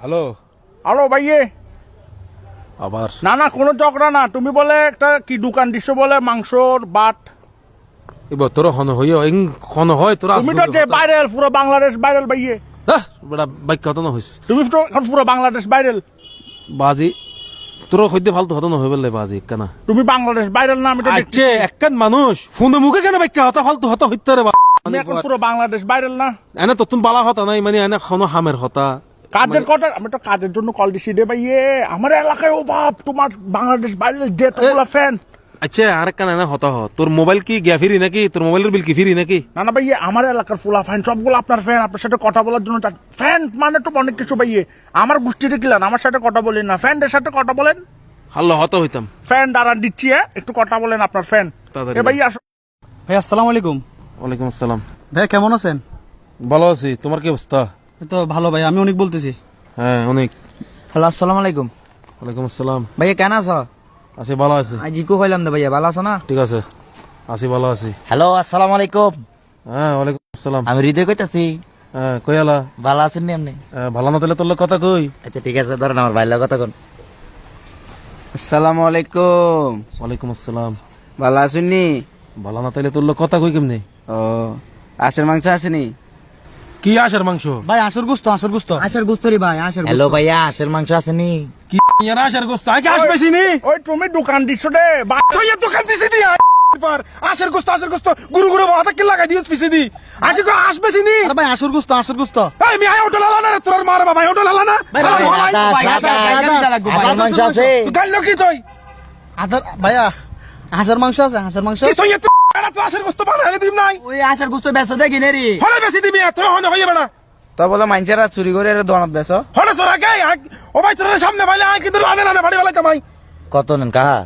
Hello hello ভাইয়ে। আবার না না কোনো ঝগড়া না, তুমি বলে একটা কি দোকান দিছো বলে মাংসর বাট, এবার তোর হন হইয় ইং হন হয় তোর তুমি তো যে ভাইরাল পুরো বাংলাদেশ ভাইরাল ভাইয়ে, বড় বাইক কত না হইস তুমি তো এখন পুরো বাংলাদেশ ভাইরাল। বাজি তোর হইতে ফালতু হত না হই বললে বাজি কেনা তুমি বাংলাদেশ ভাইরাল না, আমি তো দেখছি আচ্ছা একখান মানুষ ফোনে মুখে কেন বাইক হত ফালতু হত হইতে রে তুমি এখন পুরো বাংলাদেশ ভাইরাল না। এনে তো তুমি বালা হতা নাই মানে এনে খন হামের হতা কাজের কথা, আমি তো কাজের জন্য কল দিছি রে ভাইয়ে। আমার এলাকায় ও বাপ তোমার বাংলাদেশ ভাইরাল ডেটগুলো ফ্যান। আচ্ছা আরেক কান এনে হতা হ তোর মোবাইল কি গ্যা ফিরি নাকি তোর মোবাইলের বিল কি ফিরি নাকি না না ভাইয়ে, আমার এলাকার ফুলা ফ্যান সবগুলো আপনার ফ্যান, আপনার সাথে কথা বলার জন্য ফ্যান মানে তো অনেক কিছু ভাইয়ে। আমার গোষ্ঠীতে কিলান, আমার সাথে কথা বলেন না, ফ্যানদের সাথে কথা বলেন। হাল্লা হত হইতাম ফ্যান দাঁড়ান দিচ্ছি, একটু কথা বলেন আপনার ফ্যান। তাড়াতাড়ি এ ভাইয়া আসো। ভাই আসসালামু আলাইকুম। ওয়ালাইকুম আসসালাম। ভাই কেমন আছেন? ভালো আছি, তোমার কি অবস্থা? এই তো ভালো ভাই, আমি অনেক বলতেছি। হ্যাঁ অনেক। হ্যালো আসসালামু আলাইকুম। ওয়ালাইকুম আসসালাম। ভাইয়া কেন আছো? আছি ভালো আছি। জিকু হইলাম দে ভাইয়া, ভালো আছো না? ঠিক আছে আছি ভালো আছি। হ্যালো আসসালামু আলাইকুম। হ্যাঁ ওয়ালাইকুম আসসালাম। আমি হৃদয় কইতাছি। হ্যাঁ কই আলা? ভালো আছেন নি আপনি? ভালো না তাহলে তোর লোক কথা কই। আচ্ছা ঠিক আছে, ধরেন আমার ভাইলা কথা কোন। আসসালামু আলাইকুম। ওয়ালাইকুম আসসালাম। ভালো আছেন নি? ভালো না তাহলে তোর লোক কথা কই কেমনে? ও আছের মাংস আসেনি? কি আসার মাংস? ভাই আসর গুস্ত আশার গুস্তরি ভাই, আশার হ্যালো ভাইয়া, আশের মাংস আসেনি? কি ইয়ার আসার গোস্ত আগে আসবেছি নি? ওই তুমি দোকান দিছো রে তো ইয়া দোকান দিছি দি পার আসার গোস্ত গুরু গুরু হাতে কি লাগাই দিছ পিছে দি আগে কো আসবেছি নি? আরে ভাই আসর গুস্ত। এই মি আই হোটেল আলা না রে তোর মার বাবা হোটেল আলা না? আশের মাংস আছে? তুই গাল নকি তুই আদার ভাইয়া হাঁসের মাংস আছে, হাঁসের মাংস। কি সইয়া তুই আসার গোস্ত বানাইলে দিম নাই ওই আশার গুস্ত বেচো দেখি নে রে। হলে বেশি দিবি তোর হনে হইয়া বেড়া তো বলে মাইনছেরা চুরি করে এর দোকানত বেচো? হলে সর আগে ও ভাই তোর সামনে ভাইলে আই কিন্তু লানে লানে বাড়ি বালা কামাই কত নেন কাহা?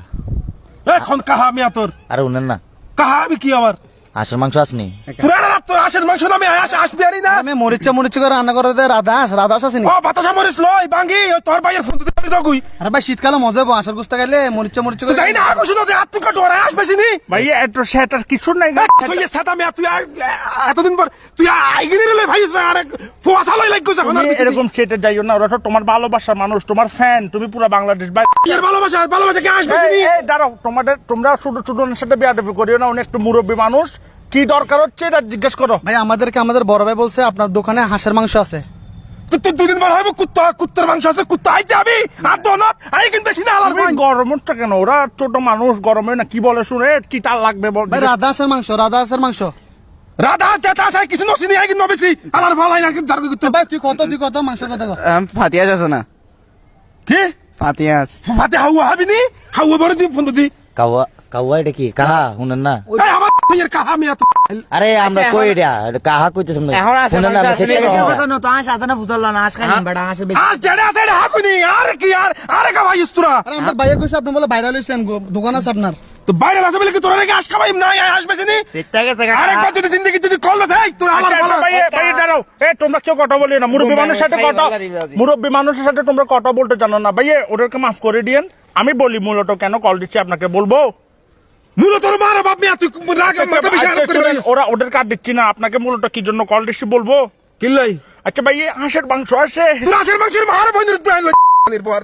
এখন কাহা মিয়া তোর আরে উনেন না, কাহা আমি কি আবার আশের মাংস আসনি? তোরা না তোর আসার মাংস না আমি আসবি আরি না আমি মরিচা করে রান্না করে দে। রাধাস আছে নি? ও বাতাসা মরিস লই বাঙ্গি তোর ভাইয়ের ফোন দিতে দাও কই আরে ভাই শীতকালে মজা হবো আসর গুস্ত খাইলে, মরিচা করে। যাই না আগো শুনো যে আত্মকা ডরে আসবেছি নি ভাইয়া, এত সেটার কিছু নাই। সইয়া সাদা মিয়া তুই এতদিন পর তুই আইগিনি রে ভাই আরে ফোয়াসা লই লাগ গছ এখন আর তুমি এরকম সেটা যাইও না, ওরা তো তোমার ভালোবাসার মানুষ, তোমার ফ্যান, তুমি পুরো বাংলাদেশ ভাই। এর ভালোবাসা কি আসবেছি নি এই দাঁড়াও, তোমরা ছোট সাথে বেয়াদবি করিও না, উনি একটু মুরব্বী মানুষ, কি দরকার হচ্ছে এটা জিজ্ঞেস করো। ভাই আমাদের বড় ভাই বলছে আপনার দোকানে হাঁসের মাংস আছে। তো দুদিন পর হইব কুত্তার মাংস আছে কুত্তা আইতে আমি আর দনত আই কিন্তু বেশি না আলার তুমি গরম হচ্ছে কেন? ওরা ছোট মানুষ, গরমে না কি বলে শুনে কি তার লাগবে বল। ভাই রাধা হাঁসের মাংস। রাধা যেটা আছে কিছু নসিনি আই কিন্তু বেশি আলার ভালো না কিন্তু জারবি কুত্তা ভাই তুই কত মাংসের কথা কর। ফাতিয়াস আছে না? কি ফাতিয়াস ফাতে হাওয়া হাবিনি হাওয়া বড় দিন ফোন দি কাওয়া কাওয়া এটা কি কাহা শুনেন না? এই আমার এর কাহা মিয়া তো আরে আমরা কই এটা কাহা কইতেছেন না, শুনেন না? আমি সেটা আজ জেডা আছে এটা হাকুনি আরে কি আরে কা ভাই ইস্তুরা আরে আমার ভাইয়া কইছে আপনি বলে ভাইরাল হইছেন, দোকান আছে আপনার। তো বাইরে আছে বলে কি তোরা নাকি আশ খাবাই না আসবেছি নি আরে কত যদি জিন্দগি যদি কল না থাই তোর আমার ভালো ভাইয়া দাঁড়াও, তোমরা কেউ কথা বলিও না, মুরব্বী মানুষের সাথে তোমরা কথা বলতে জানো না। ভাইয়া ওদেরকে মাফ করে দিয়েন। আমি বলি মূলত কেন কল দিচ্ছি আপনাকে বলবো। মূলত তোর মার বাপ মিয়া তুই রাগ মাথা বেশি আরব করে ওরা ওদের কার্ড দিচ্ছি না, আপনাকে মূলত কি জন্য কল দিচ্ছি বলবো। কিল্লাই আচ্ছা ভাইয়া, হাঁসের মাংস আছে? তোর আশের মাংসের মার বন্ধুর তুই আনলো পর